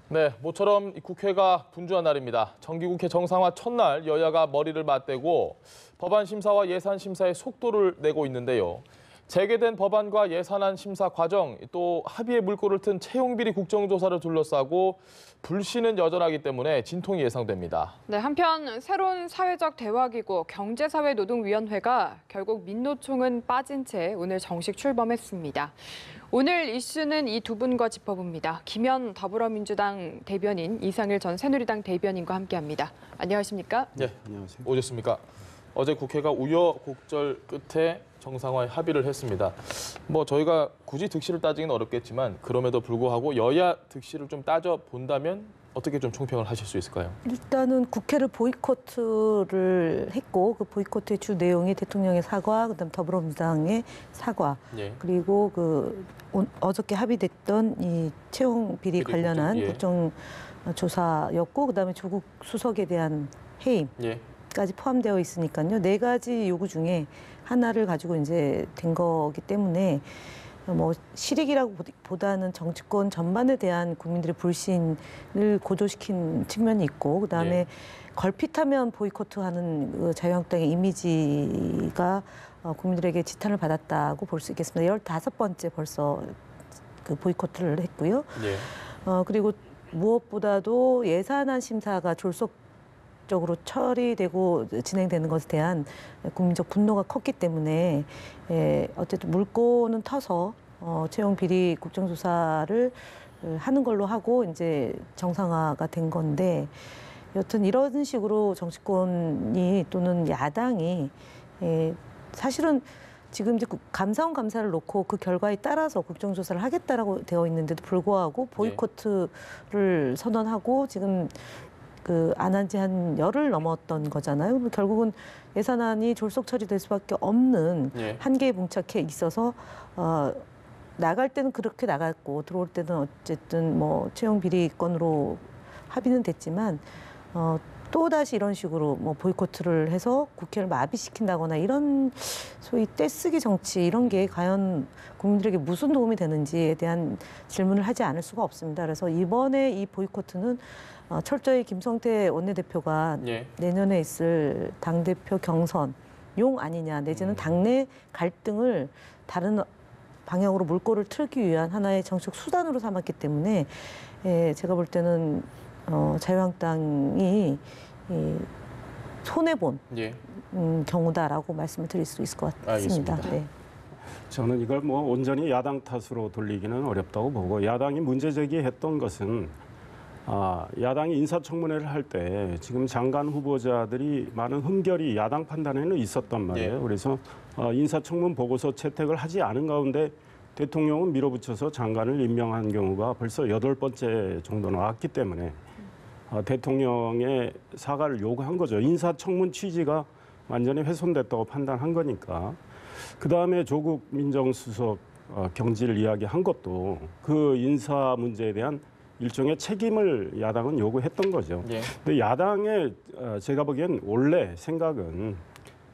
네, 모처럼 국회가 분주한 날입니다. 정기국회 정상화 첫날 여야가 머리를 맞대고 법안 심사와 예산 심사에 속도를 내고 있는데요. 재개된 법안과 예산안 심사 과정, 또 합의의 물꼬를 튼 채용비리 국정조사를 둘러싸고 불씨는 여전하기 때문에 진통이 예상됩니다. 네, 한편 새로운 사회적 대화기구 경제사회노동위원회가 결국 민노총은 빠진 채 오늘 정식 출범했습니다. 오늘 이슈는 이 두 분과 짚어봅니다. 김현 더불어민주당 대변인, 이상일 전 새누리당 대변인과 함께합니다. 안녕하십니까? 네, 안녕하세요. 오셨습니까? 어제 국회가 우여곡절 끝에 정상화에 합의를 했습니다. 저희가 굳이 득실을 따지기는 어렵겠지만 그럼에도 불구하고 여야 득실을 좀 따져 본다면 어떻게 좀 총평을 하실 수 있을까요? 일단은 국회를 보이콧을 했고 그 보이콧의 주 내용이 대통령의 사과, 그다음 더불어민주당의 사과, 그리고 어저께 합의됐던 이 채용 비리 관련한 국정조사였고 그다음에 조국 수석에 대한 해임. 까지 포함되어 있으니까요. 네 가지 요구 중에 하나를 가지고 이제 된 거기 때문에 실익이라고보다는 정치권 전반에 대한 국민들의 불신을 고조시킨 측면이 있고 그다음에 걸핏하면 보이콧하는 그 자유한국당의 이미지가 국민들에게 지탄을 받았다고 볼 수 있겠습니다. 15번째 벌써 그 보이콧을 했고요. 그리고 무엇보다도 예산안 심사가 졸속적으로 처리되고 진행되는 것에 대한 국민적 분노가 컸기 때문에 어쨌든 물꼬는 터서 채용 비리 국정조사를 하는 걸로 하고 이제 정상화가 된 건데 여튼 이런 식으로 정치권이 또는 야당이 사실은 지금 이제 감사원 감사를 놓고 그 결과에 따라서 국정조사를 하겠다라고 되어 있는데도 불구하고 보이콧을 선언하고 지금 안 한 지 한 열흘 넘었던 거잖아요. 결국은 예산안이 졸속 처리될 수밖에 없는 한계에 봉착해 있어서 나갈 때는 그렇게 나갔고 들어올 때는 어쨌든 채용 비리 건으로 합의는 됐지만 또다시 이런 식으로 보이콧을 해서 국회를 마비시킨다거나 이런 소위 떼쓰기 정치 이런 게 과연 국민들에게 무슨 도움이 되는지에 대한 질문을 하지 않을 수가 없습니다. 그래서 이번에 이 보이콧은 철저히 김성태 원내대표가 내년에 있을 당대표 경선용 아니냐 내지는 당내 갈등을 다른 방향으로 물꼬를 틀기 위한 하나의 정치적 수단으로 삼았기 때문에 제가 볼 때는 자유한국당이 손해본 경우다라고 말씀을 드릴 수 있을 것 같습니다. 네. 저는 이걸 온전히 야당 탓으로 돌리기는 어렵다고 보고 야당이 문제 제기했던 것은 야당이 인사청문회를 할 때 지금 장관 후보자들이 많은 흠결이 야당 판단에는 있었단 말이에요. 그래서 인사청문 보고서 채택을 하지 않은 가운데 대통령은 밀어붙여서 장관을 임명한 경우가 벌써 8번째 정도 나왔기 때문에 대통령의 사과를 요구한 거죠. 인사청문 취지가 완전히 훼손됐다고 판단한 거니까. 그다음에 조국 민정수석 경질 이야기한 것도 그 인사 문제에 대한 일종의 책임을 야당은 요구했던 거죠. 근데 야당의 제가 보기엔 원래 생각은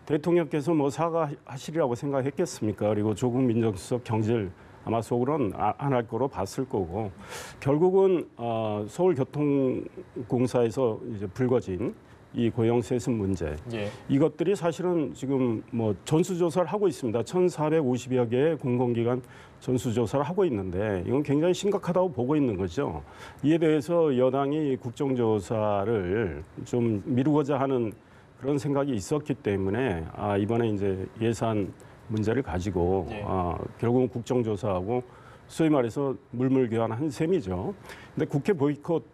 대통령께서 사과하시리라고 생각했겠습니까? 그리고 조국 민정수석 경질 아마 속으로는 안 할 거로 봤을 거고 결국은 서울교통공사에서 이제 불거진 이 고용 세습 문제 이것들이 사실은 지금 전수조사를 하고 있습니다. 1,450여 개의 공공기관 전수조사를 하고 있는데 이건 굉장히 심각하다고 보고 있는 거죠. 이에 대해서 여당이 국정조사를 좀 미루고자 하는 그런 생각이 있었기 때문에 이번에 이제 예산 문제를 가지고 결국은 국정조사하고 소위 말해서 물물교환한 셈이죠. 근데 국회 보이콧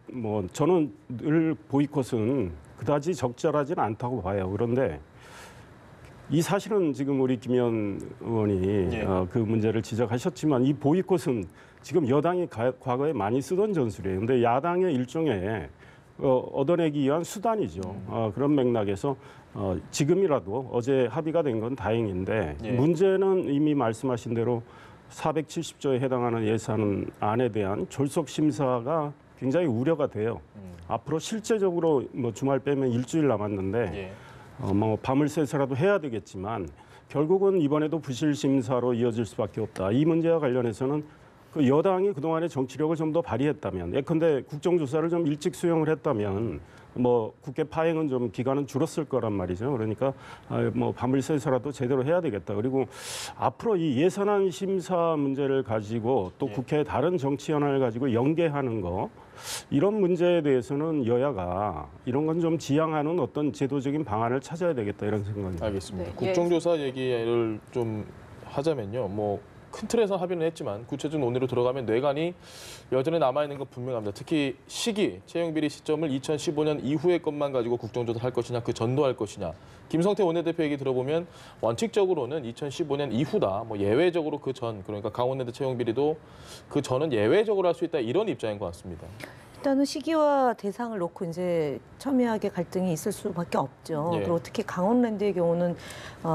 저는 늘 보이콧은 그다지 적절하지는 않다고 봐요. 그런데 이 사실은 지금 우리 김현 의원이 그 문제를 지적하셨지만 이 보이콧은 지금 여당이 과거에 많이 쓰던 전술이에요. 근데 야당의 일종의 얻어내기 위한 수단이죠. 그런 맥락에서 지금이라도 어제 합의가 된 건 다행인데 문제는 이미 말씀하신 대로 470조에 해당하는 예산안에 대한 졸속 심사가 굉장히 우려가 돼요. 앞으로 실제적으로 주말 빼면 일주일 남았는데 밤을 새서라도 해야 되겠지만 결국은 이번에도 부실 심사로 이어질 수밖에 없다. 이 문제와 관련해서는 그 여당이 그동안의 정치력을 좀 더 발휘했다면, 예컨대 국정조사를 좀 일찍 수용을 했다면 뭐 국회 파행은 좀 기간은 줄었을 거란 말이죠. 그러니까 뭐 밤을 새서라도 제대로 해야 되겠다. 그리고 앞으로 이 예산안 심사 문제를 가지고 또 국회의 다른 정치 현안을 가지고 연계하는 거, 이런 문제에 대해서는 여야가 이런 건 좀 지양하는 어떤 제도적인 방안을 찾아야 되겠다, 이런 생각입니다. 알겠습니다. 네. 국정조사 얘기를 좀 하자면요. 뭐 큰 틀에서 합의는 했지만 구체적 논의로 들어가면 뇌관이 여전히 남아있는 건 분명합니다. 특히 시기, 채용 비리 시점을 2015년 이후의 것만 가지고 국정조사를 할 것이냐, 그 전도 할 것이냐. 김성태 원내대표 얘기 들어보면 원칙적으로는 2015년 이후다. 뭐 예외적으로 그 전, 그러니까 강원랜드 채용 비리도 그 전은 예외적으로 할 수 있다, 이런 입장인 것 같습니다. 일단은 시기와 대상을 놓고 이제 첨예하게 갈등이 있을 수밖에 없죠. 예. 그리고 특히 강원랜드의 경우는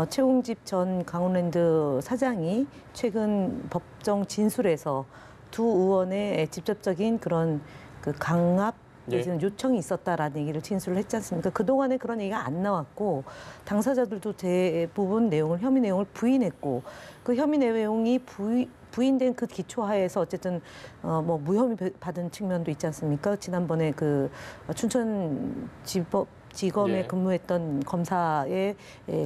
최웅집 전 강원랜드 사장이 최근 법정 진술에서 두 의원의 직접적인 그런 그 강압 내지는 요청이 있었다라는 얘기를 진술을 했지 않습니까? 그동안에 그런 얘기가 안 나왔고 당사자들도 대부분 혐의 내용을 부인했고 그 혐의 내용이 부인된 그 기초하에서 어쨌든 뭐 무혐의 받은 측면도 있지 않습니까? 지난번에 그 춘천지검에 예. 근무했던 검사의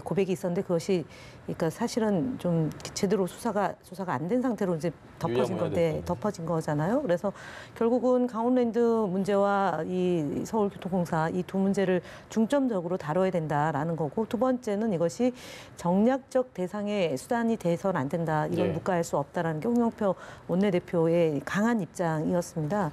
고백이 있었는데 그것이 그러니까 사실은 좀 제대로 조사가 안 된 상태로 이제 덮어진 거잖아요. 그래서 결국은 강원랜드 문제와 이 서울교통공사 이 두 문제를 중점적으로 다뤄야 된다라는 거고, 두 번째는 이것이 정략적 대상의 수단이 돼서는 안 된다. 이걸 예. 묵과할 수 없다라는 게 홍영표 원내대표의 강한 입장이었습니다.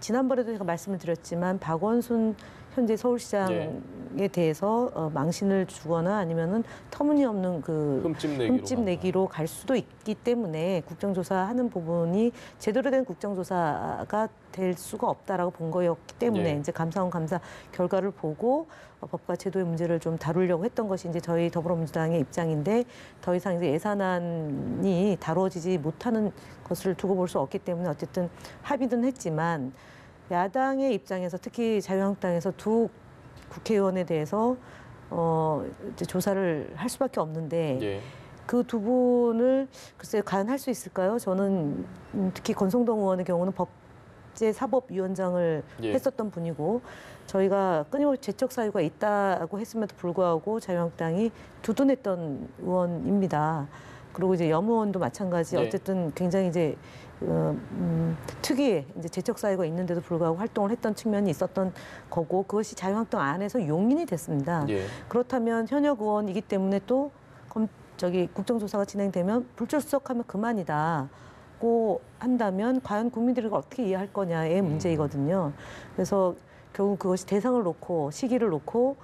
지난번에도 제가 말씀을 드렸지만 박원순 현재 서울시장에 대해서 망신을 주거나 아니면은 터무니없는 그 흠집 내기로 갈 수도 있기 때문에 국정조사하는 부분이 제대로 된 국정조사가 될 수가 없다라고 본 거였기 때문에 이제 감사원 감사 결과를 보고 법과 제도의 문제를 좀 다루려고 했던 것이 이제 저희 더불어민주당의 입장인데, 더 이상 이제 예산안이 다루어지지 못하는 것을 두고 볼 수 없기 때문에 어쨌든 합의는 했지만, 야당의 입장에서 특히 자유한국당에서 두 국회의원에 대해서 이제 조사를 할 수밖에 없는데 그 두 분을 글쎄 과연 할 수 있을까요? 저는 특히 권성동 의원의 경우는 법제사법위원장을 했었던 분이고, 저희가 끊임없이 재척 사유가 있다고 했음에도 불구하고 자유한국당이 두둔했던 의원입니다. 그리고 이제 염 의원도 마찬가지. 어쨌든 굉장히 이제 특유의 이제 재척 사유가 있는데도 불구하고 활동을 했던 측면이 있었던 거고, 그것이 자유한국당 안에서 용인이 됐습니다. 그렇다면 현역 의원이기 때문에 또 국정조사가 진행되면 불출석하면 그만이다고 한다면 과연 국민들이 이걸 어떻게 이해할 거냐의 문제이거든요. 그래서 결국 그것이 대상을 놓고 시기를 놓고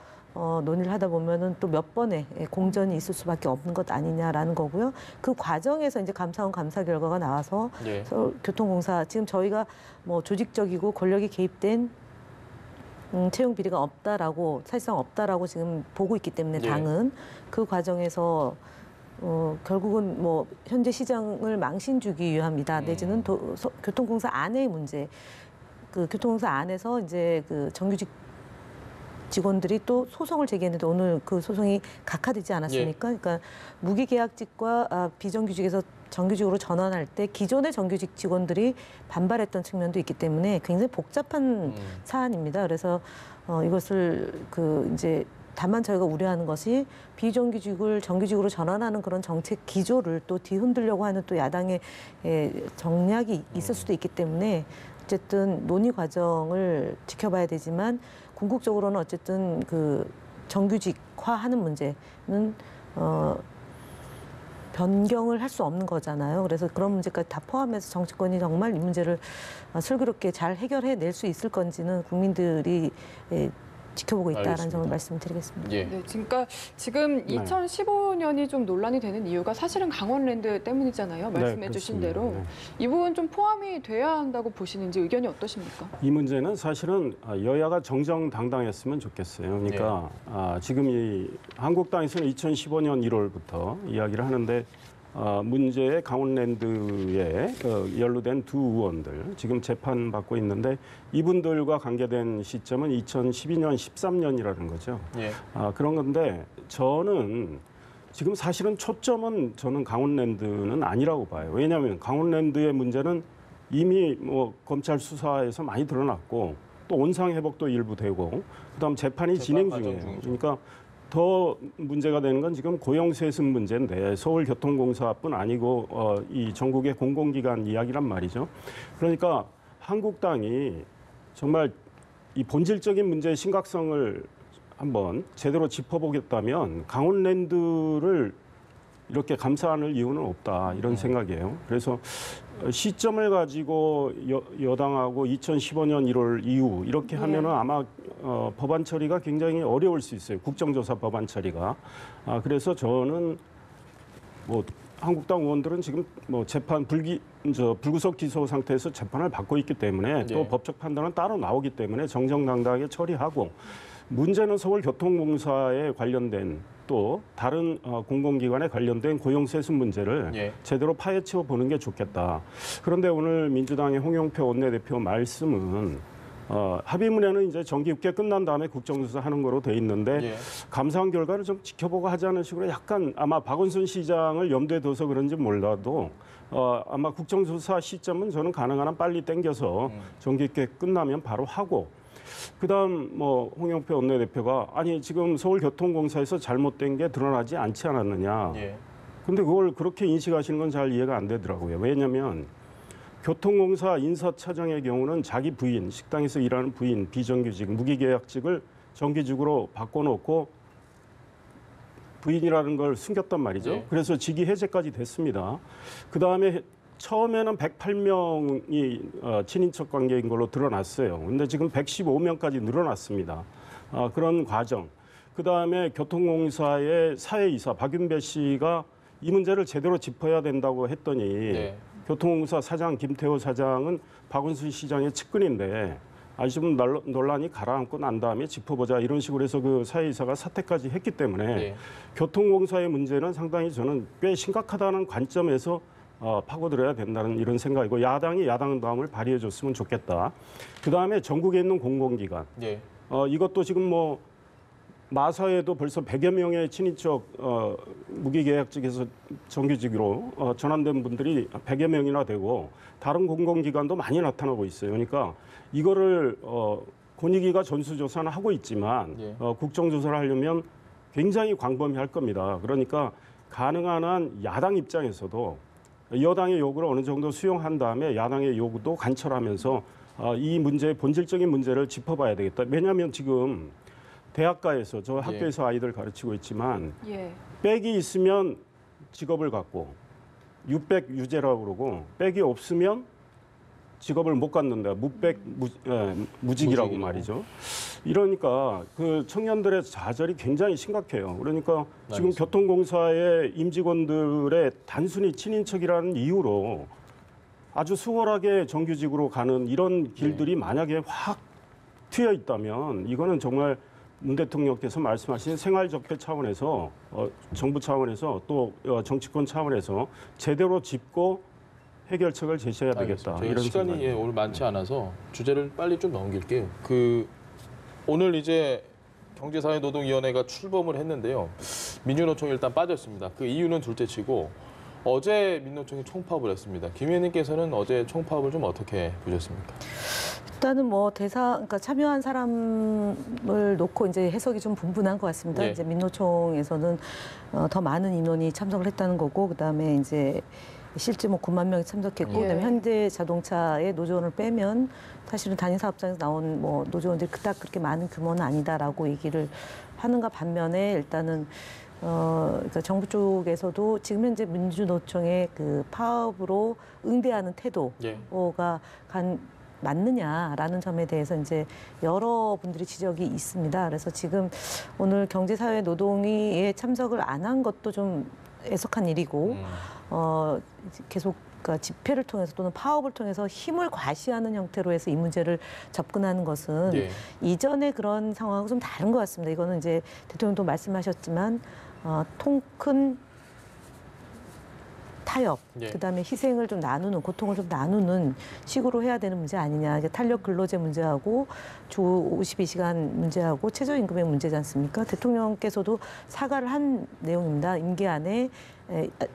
논의를 하다 보면은 또 몇 번의 공전이 있을 수밖에 없는 것 아니냐라는 거고요. 그 과정에서 이제 감사원 감사 결과가 나와서 서울교통공사 지금 저희가 뭐 조직적이고 권력이 개입된 채용 비리가 없다라고, 사실상 없다라고 지금 보고 있기 때문에 당은 그 과정에서 결국은 뭐 현재 시장을 망신 주기 위함이다. 내지는 교통공사 안의 문제, 그 교통공사 안에서 이제 그 정규직 직원들이 또 소송을 제기했는데 오늘 그 소송이 각하되지 않았습니까? 그러니까 무기계약직과 비정규직에서 정규직으로 전환할 때 기존의 정규직 직원들이 반발했던 측면도 있기 때문에 굉장히 복잡한 사안입니다. 그래서 이것을 이제 다만 저희가 우려하는 것이 비정규직을 정규직으로 전환하는 그런 정책 기조를 또 뒤흔들려고 하는 또 야당의 정략이 있을 수도 있기 때문에 어쨌든 논의 과정을 지켜봐야 되지만, 궁극적으로는 어쨌든 그 정규직화하는 문제는 변경을 할 수 없는 거잖아요. 그래서 그런 문제까지 다 포함해서 정치권이 정말 이 문제를 슬기롭게 잘 해결해낼 수 있을 건지는 국민들이 지켜보고 있다는 점을 말씀드리겠습니다. 네, 그러니까 지금 2015년이 좀 논란이 되는 이유가 사실은 강원랜드 때문이잖아요. 말씀해 주신 대로. 이 부분 좀 포함이 돼야 한다고 보시는지 의견이 어떠십니까? 이 문제는 사실은 여야가 정정당당했으면 좋겠어요. 그러니까 지금 이 한국당에서는 2015년 1월부터 이야기를 하는데, 문제의 강원랜드에 연루된 두 의원들 지금 재판받고 있는데, 이분들과 관계된 시점은 2012년, 13년이라는 거죠. 그런 건데 저는 지금 사실은 초점은 저는 강원랜드는 아니라고 봐요. 왜냐하면 강원랜드의 문제는 이미 뭐 검찰 수사에서 많이 드러났고 또 온상 회복도 일부 되고 그다음 재판이 진행 중이에요. 그러니까 더 문제가 되는 건 지금 고용세습 문제인데 서울교통공사뿐 아니고 이 전국의 공공기관 이야기란 말이죠. 그러니까 한국당이 정말 이 본질적인 문제의 심각성을 한번 제대로 짚어보겠다면 강원랜드를 이렇게 감싸 안을 이유는 없다 이런 생각이에요. 그래서 시점을 가지고 여당하고 2015년 1월 이후 이렇게 하면은 아마 법안 처리가 굉장히 어려울 수 있어요. 국정조사 법안 처리가. 그래서 저는 뭐 한국당 의원들은 지금 뭐 재판 불구속 기소 상태에서 재판을 받고 있기 때문에 또 법적 판단은 따로 나오기 때문에 정정당당하게 처리하고 문제는 서울교통공사에 관련된 또 다른 공공기관에 관련된 고용세습 문제를 제대로 파헤쳐 보는 게 좋겠다. 그런데 오늘 민주당의 홍영표 원내대표 말씀은 합의문에는 이제 정기국회 끝난 다음에 국정조사 하는 거로 돼 있는데 감사한 결과를 좀 지켜보고 하자는 식으로 약간 아마 박원순 시장을 염두에 둬서 그런지 몰라도 아마 국정조사 시점은 저는 가능한 한 빨리 당겨서 정기국회 끝나면 바로 하고 그다음 뭐 홍영표 원내대표가 아니 지금 서울교통공사에서 잘못된 게 드러나지 않지 않았느냐. 근데 그걸 그렇게 인식하시는 건 잘 이해가 안 되더라고요. 왜냐하면 교통공사 인사차장의 경우는 자기 부인, 식당에서 일하는 부인, 비정규직, 무기계약직을 정규직으로 바꿔놓고 부인이라는 걸 숨겼단 말이죠. 그래서 직위 해제까지 됐습니다. 그다음에 처음에는 108명이 친인척 관계인 걸로 드러났어요. 근데 지금 115명까지 늘어났습니다. 그런 과정. 그다음에 교통공사의 사회이사 박윤배 씨가 이 문제를 제대로 짚어야 된다고 했더니 교통공사 사장 김태호 사장은 박원순 시장의 측근인데 좀 논란이 가라앉고 난 다음에 짚어보자 이런 식으로 해서 그 사회이사가 사퇴까지 했기 때문에 교통공사의 문제는 상당히 저는 꽤 심각하다는 관점에서 파고들어야 된다는 이런 생각이고 야당이 야당다움을 발휘해 줬으면 좋겠다. 그다음에 전국에 있는 공공기관. 이것도 지금 뭐 마사에도 벌써 100여 명의 친인척 무기계약직에서 정규직으로 전환된 분들이 100여 명이나 되고 다른 공공기관도 많이 나타나고 있어요. 그러니까 이거를 권익위가 전수조사는 하고 있지만 국정조사를 하려면 굉장히 광범위할 겁니다. 그러니까 가능한 한 야당 입장에서도 여당의 요구를 어느 정도 수용한 다음에 야당의 요구도 관철하면서 이 문제의 본질적인 문제를 짚어봐야 되겠다. 왜냐하면 지금 대학가에서 저 학교에서 아이들 가르치고 있지만 백이 있으면 직업을 갖고 유백 유죄라고 그러고 백이 없으면 직업을 못 갖는다. 무직이라고 말이죠. 이러니까 그 청년들의 좌절이 굉장히 심각해요. 그러니까 지금 교통공사의 임직원들의 단순히 친인척이라는 이유로 아주 수월하게 정규직으로 가는 이런 길들이 만약에 확 트여 있다면 이거는 정말 문 대통령께서 말씀하신 생활적폐 차원에서 정부 차원에서 또 정치권 차원에서 제대로 짚고 해결책을 제시해야 되겠다. 이런 시간이 생각입니다. 오늘 많지 않아서 주제를 빨리 좀 넘길게요. 오늘 이제 경제사회노동위원회가 출범을 했는데요. 민주노총이 일단 빠졌습니다. 그 이유는 둘째치고 어제 민노총이 총파업을 했습니다. 김 의원님께서는 어제 총파업을 좀 어떻게 보셨습니까? 일단은 뭐 그러니까 참여한 사람을 놓고 이제 해석이 좀 분분한 것 같습니다. 이제 민노총에서는 더 많은 인원이 참석을 했다는 거고, 그다음에 이제 실제 뭐 9만 명이 참석했고, 그다음에 현대자동차의 노조원을 빼면 사실은 단위 사업장에서 나온 뭐 노조원들이 그닥 그렇게 많은 규모는 아니다라고 얘기를 하는가 반면에 일단은 그러니까 정부 쪽에서도 지금 현재 민주노총의 그 파업으로 응대하는 태도가 맞느냐라는 점에 대해서 이제 여러 분들이 지적이 있습니다. 그래서 지금 오늘 경제사회노동위에 참석을 안 한 것도 좀 애석한 일이고 계속 그러니까 집회를 통해서 또는 파업을 통해서 힘을 과시하는 형태로 해서 이 문제를 접근하는 것은 이전의 그런 상황하고 좀 다른 것 같습니다. 이거는 이제 대통령도 말씀하셨지만 통 큰 타협, 예. 그다음에 희생을 좀 나누는, 고통을 좀 나누는 식으로 해야 되는 문제 아니냐. 이제 탄력 근로제 문제하고 주 52시간 문제하고 최저임금의 문제지 않습니까? 대통령께서도 사과를 한 내용입니다. 임기 안에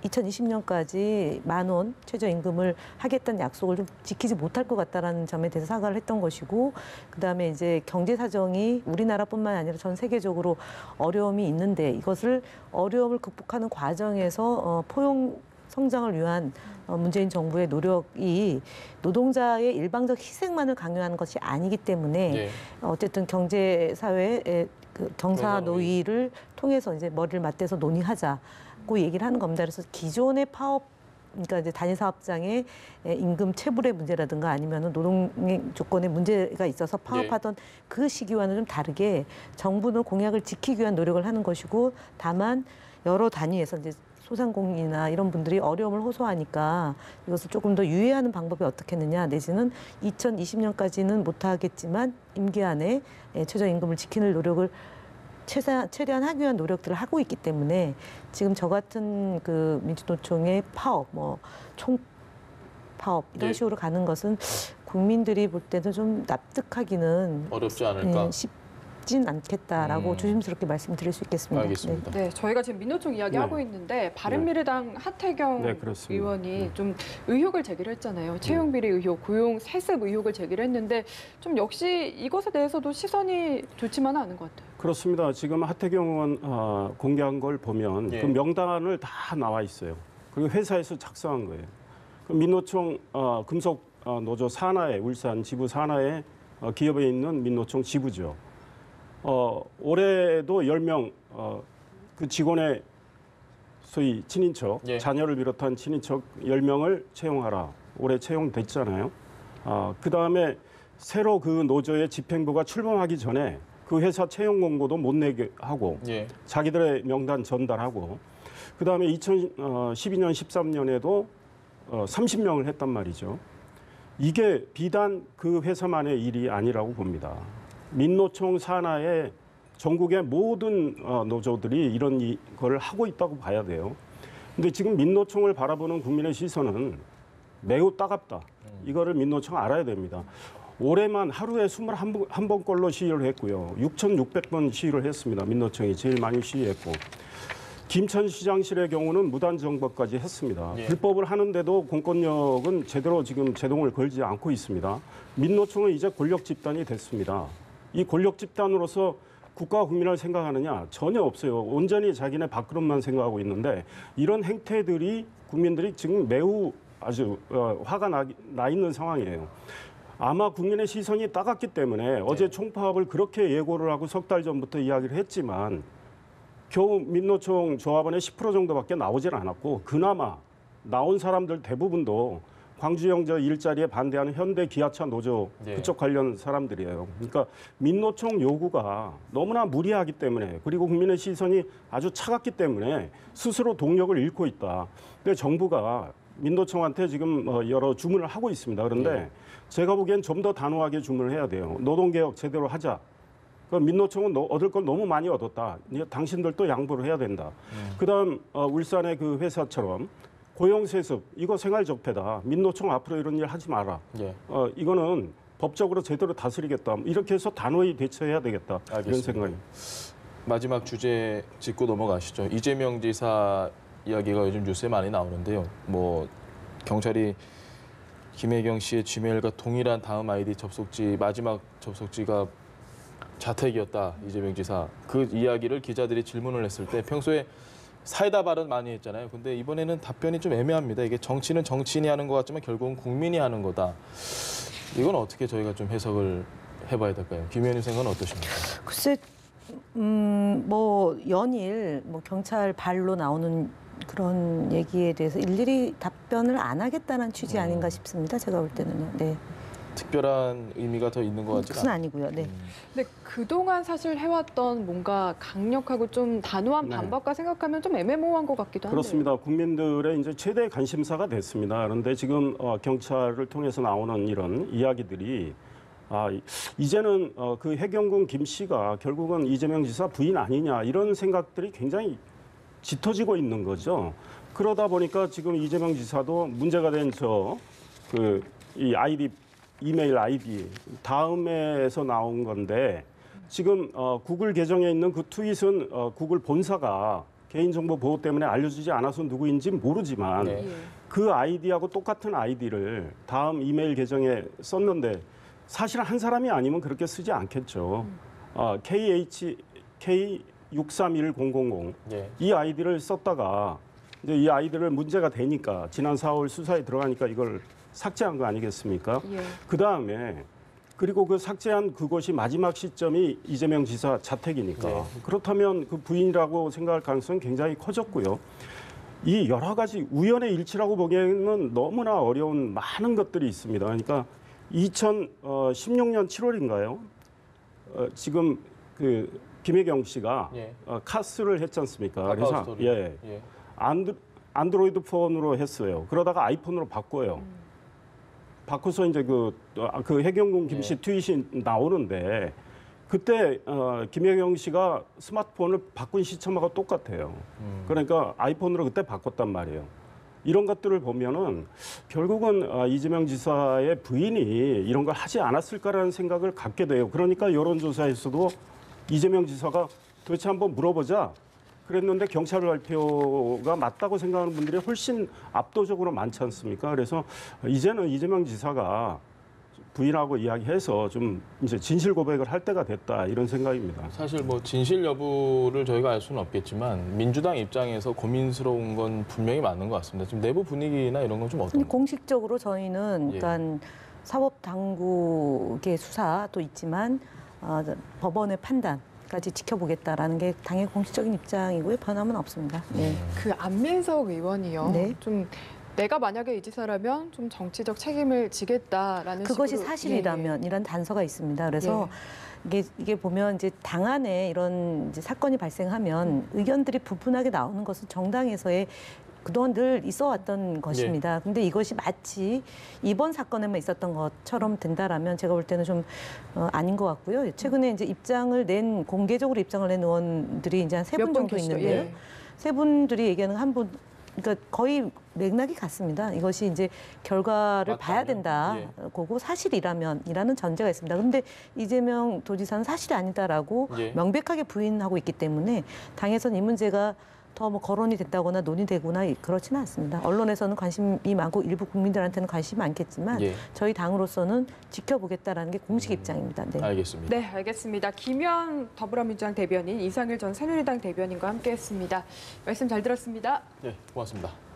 2020년까지 10,000원 최저임금을 하겠다는 약속을 좀 지키지 못할 것 같다라는 점에 대해서 사과를 했던 것이고, 그다음에 이제 경제 사정이 우리나라뿐만 아니라 전 세계적으로 어려움이 있는데 이것을 어려움을 극복하는 과정에서 포용 성장을 위한 문재인 정부의 노력이 노동자의 일방적 희생만을 강요하는 것이 아니기 때문에 예. 어쨌든 경제 사회의 그 경사 노위를 통해서 이제 머리를 맞대서 논의하자고 얘기를 하는 겁니다. 그래서 기존의 파업, 그러니까 이제 단위 사업장의 임금 체불의 문제라든가 아니면은 노동 조건의 문제가 있어서 파업하던 그 시기와는 좀 다르게 정부는 공약을 지키기 위한 노력을 하는 것이고, 다만 여러 단위에서 이제 소상공인이나 이런 분들이 어려움을 호소하니까 이것을 조금 더 유예하는 방법이 어떻겠느냐, 내지는 2020년까지는 못하겠지만 임기 안에 최저임금을 지키는 노력을 최대한 하기 위한 노력들을 하고 있기 때문에 지금 저 같은 그 민주노총의 파업, 뭐 총파업 이런 식으로 가는 것은 국민들이 볼 때도 좀 납득하기는 어렵지 않을까? 쉽진 않겠다라고 조심스럽게 말씀드릴 수 있겠습니다. 알겠습니다. 네, 저희가 지금 민노총 이야기하고 있는데 바른미래당 하태경 의원이 좀 의혹을 제기를 했잖아요. 채용비리 의혹, 고용 세습 의혹을 제기를 했는데 좀 역시 이것에 대해서도 시선이 좋지만은 않은 것 같아요. 그렇습니다. 지금 하태경 의원 공개한 걸 보면 그 명단을 다 나와 있어요. 그리고 회사에서 작성한 거예요. 그 민노총 금속 노조 산하에, 울산 지부 산하에 기업에 있는 민노총 지부죠. 올해도 10명 그 직원의 소위 친인척, 자녀를 비롯한 친인척 10명을 채용하라. 올해 채용됐잖아요. 그다음에 새로 그 노조의 집행부가 출범하기 전에 그 회사 채용 공고도 못 내게 하고 자기들의 명단 전달하고, 그다음에 2012년, 13년에도 30명을 했단 말이죠. 이게 비단 그 회사만의 일이 아니라고 봅니다. 민노총 산하의 전국의 모든 노조들이 이런 걸 하고 있다고 봐야 돼요. 근데 지금 민노총을 바라보는 국민의 시선은 매우 따갑다. 이거를 민노총 알아야 됩니다. 올해만 하루에 21번꼴로 시위를 했고요. 6,600번 시위를 했습니다. 민노총이 제일 많이 시위했고. 김천시장실의 경우는 무단정거까지 했습니다. 불법을 하는데도 공권력은 제대로 지금 제동을 걸지 않고 있습니다. 민노총은 이제 권력 집단이 됐습니다. 이 권력 집단으로서 국가와 국민을 생각하느냐? 전혀 없어요. 온전히 자기네 밥그릇만 생각하고 있는데, 이런 행태들이 국민들이 지금 매우 아주 화가 나 있는 상황이에요. 아마 국민의 시선이 따갑기 때문에 어제 총파업을 그렇게 예고를 하고 석 달 전부터 이야기를 했지만 겨우 민노총 조합원의 10% 정도밖에 나오질 않았고, 그나마 나온 사람들 대부분도 광주영저 일자리에 반대하는 현대 기아차 노조 그쪽 관련 사람들이에요. 그러니까 민노총 요구가 너무나 무리하기 때문에, 그리고 국민의 시선이 아주 차갑기 때문에 스스로 동력을 잃고 있다. 근데 정부가 민노총한테 지금 여러 주문을 하고 있습니다. 그런데 제가 보기엔 좀 더 단호하게 주문을 해야 돼요. 노동개혁 제대로 하자. 민노총은 얻을 걸 너무 많이 얻었다. 당신들도 양보를 해야 된다. 그다음 울산의 그 회사처럼 고용세습, 이거 생활적폐다. 민노총 앞으로 이런 일 하지 마라. 이거는 법적으로 제대로 다스리겠다. 이렇게 해서 단호히 대처해야 되겠다. 알겠습니다. 이런 생각입니다. 마지막 주제 짚고 넘어가시죠. 이재명 지사 이야기가 요즘 뉴스에 많이 나오는데요. 뭐 경찰이 김혜경 씨의 지메일과 동일한 다음 아이디 접속지, 마지막 접속지가 자택이었다. 이재명 지사. 그 이야기를 기자들이 질문을 했을 때 평소에 사이다 발언 많이 했잖아요. 근데 이번에는 답변이 좀 애매합니다. 이게 정치는 정치인이 하는 것 같지만 결국은 국민이 하는 거다. 이건 어떻게 저희가 좀 해석을 해봐야 될까요? 김 의원님 생각은 어떠십니까? 글쎄, 뭐 연일 뭐 경찰 발로 나오는 그런 얘기에 대해서 일일이 답변을 안 하겠다는 취지 아닌가 싶습니다. 제가 볼 때는요. 네. 특별한 의미가 더 있는 것 같지는 그건 아니고요. 네. 근데 그동안 사실 해왔던 뭔가 강력하고 좀 단호한 반박과 생각하면 좀 애매모호한 것 같기도 한데요. 그렇습니다. 국민들의 이제 최대 관심사가 됐습니다. 그런데 지금 경찰을 통해서 나오는 이런 이야기들이 이제는 그 해경군 김 씨가 결국은 이재명 지사 부인 아니냐, 이런 생각들이 굉장히 짙어지고 있는 거죠. 그러다 보니까 지금 이재명 지사도 문제가 된 이 아이디 이메일 아이디 다음에서 나온 건데 지금 구글 계정에 있는 그 트윗은 구글 본사가 개인정보 보호 때문에 알려주지 않아서 누구인지 모르지만 네. 그 아이디하고 똑같은 아이디를 다음 이메일 계정에 썼는데 사실 한 사람이 아니면 그렇게 쓰지 않겠죠. K6310000 네. 이 아이디를 썼다가 이제 이 아이디를 문제가 되니까 지난 4월 수사에 들어가니까 이걸 삭제한 거 아니겠습니까? 예. 그다음에 그리고 그 삭제한 그것이 마지막 시점이 이재명 지사 자택이니까 네. 그렇다면 그 부인이라고 생각할 가능성이 굉장히 커졌고요. 이 여러 가지 우연의 일치라고 보기에는 너무나 어려운 많은 것들이 있습니다. 그러니까 2016년 7월인가요? 지금 그 김혜경 씨가 예. 카스를 했지 않습니까? 카카오 스토리. 예, 예. 안드로이드 폰으로 했어요. 그러다가 아이폰으로 바꿔요. 바꿔서 이제 그 해경군 김씨 트윗이 나오는데 그때 김혜경 씨가 스마트폰을 바꾼 시점하고 똑같아요. 그러니까 아이폰으로 그때 바꿨단 말이에요. 이런 것들을 보면은 결국은 이재명 지사의 부인이 이런 걸 하지 않았을까라는 생각을 갖게 돼요. 그러니까 여론조사에서도 이재명 지사가 도대체 한번 물어보자 그랬는데 경찰 발표가 맞다고 생각하는 분들이 훨씬 압도적으로 많지 않습니까? 그래서 이제는 이재명 지사가 부인하고 이야기해서 좀 이제 진실 고백을 할 때가 됐다 이런 생각입니다. 사실 뭐 진실 여부를 저희가 알 수는 없겠지만 민주당 입장에서 고민스러운 건 분명히 맞는 것 같습니다. 지금 내부 분위기나 이런 건 좀 어떤가요? 공식적으로 저희는 예. 일단 사법 당국의 수사도 있지만 법원의 판단까지 지켜보겠다라는 게 당의 공식적인 입장이고요. 변함은 없습니다. 네. 그 안민석 의원이요. 네. 좀 내가 만약에 이 지사라면 좀 정치적 책임을 지겠다라는 그것이 식으로 사실이라면 이런 단서가 있습니다. 그래서 이게 보면 이제 당 안에 이런 이제 사건이 발생하면 의견들이 분분하게 나오는 것은 정당에서의 그동안 늘 있어 왔던 것입니다. 근데 이것이 마치 이번 사건에만 있었던 것처럼 된다라면 제가 볼 때는 좀 아닌 것 같고요. 최근에 이제 공개적으로 입장을 낸 의원들이 이제 한 세 분 정도 있는데요. 세 분들이 얘기하는 한 분, 그러니까 거의 맥락이 같습니다. 이것이 이제 결과를 봐야 된다고 사실이라면이라는 전제가 있습니다. 그런데 이재명 도지사는 사실이 아니다라고 명백하게 부인하고 있기 때문에 당에서는 이 문제가 더 뭐 거론이 됐다거나 논의되거나 그렇지는 않습니다. 언론에서는 관심이 많고 일부 국민들한테는 관심이 많겠지만 저희 당으로서는 지켜보겠다라는 게 공식 입장입니다. 네. 알겠습니다. 네, 알겠습니다. 김현 더불어민주당 대변인, 이상일 전 새누리당 대변인과 함께했습니다. 말씀 잘 들었습니다. 네, 고맙습니다.